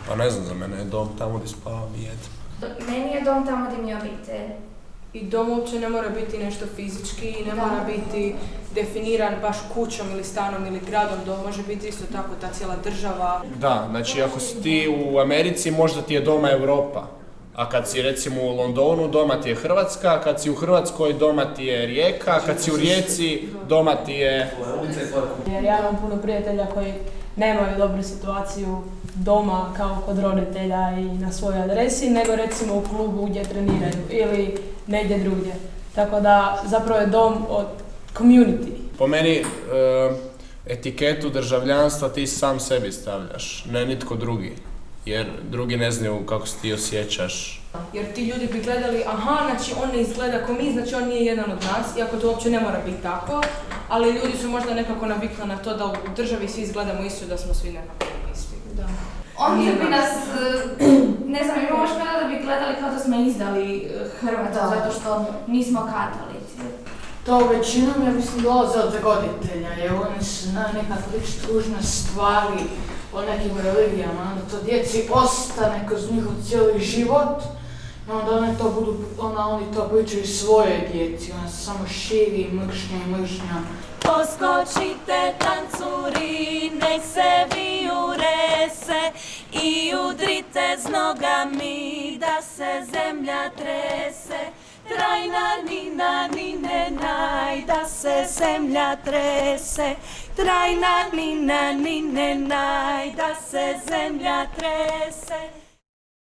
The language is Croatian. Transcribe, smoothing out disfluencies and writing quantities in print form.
Pa ne znam, za mene je dom tamo gdje spava mi jede. Meni je dom tamo gdje mi je obitelj. I dom uopće ne mora biti nešto fizički i ne mora biti definiran baš kućom ili stanom ili gradom. Dom može biti isto tako ta cijela država. Da, znači ako si ti u Americi možda ti je doma Europa. A kad si recimo u Londonu, doma ti je Hrvatska, kad si u Hrvatskoj, doma ti je Rijeka, kad si u Rijeci, doma ti je... Jer ja imam puno prijatelja koji nemaju dobru situaciju doma kao kod roditelja i na svojoj adresi, nego recimo u klubu gdje treniraju ili negdje drugdje. Tako da zapravo je dom od community. Po meni etiketu državljanstva ti sam sebi stavljaš, ne nitko drugi. Jer drugi ne znaju kako se ti osjećaš. Jer ti ljudi bi gledali, aha, znači on ne izgleda kao mi, znači on nije jedan od nas, iako to uopće ne mora biti tako, ali ljudi su možda nekako navikli na to da u državi svi izgledamo isto, da smo svi nekako isti. Da. Oni bi nas, ne znam, imamo škada da bi gledali kao da smo izdali Hrvatsku, zato što nismo katolici. To većinom, ja mislim, dolaze od roditelja, jer oni su nekako već tužne stvari o nekim religijama, onda to djeci ostane kroz njihov cijeli život i onda oni to pričaju svoje djeci, ona se samo širi mržnja i mržnja. Poskočite tancuri, nek se vijure se i udrite s nogami da se zemlja trese. Trajna nina nine naj, da se zemlja trese. Trajna nina nine naj, da se zemlja trese.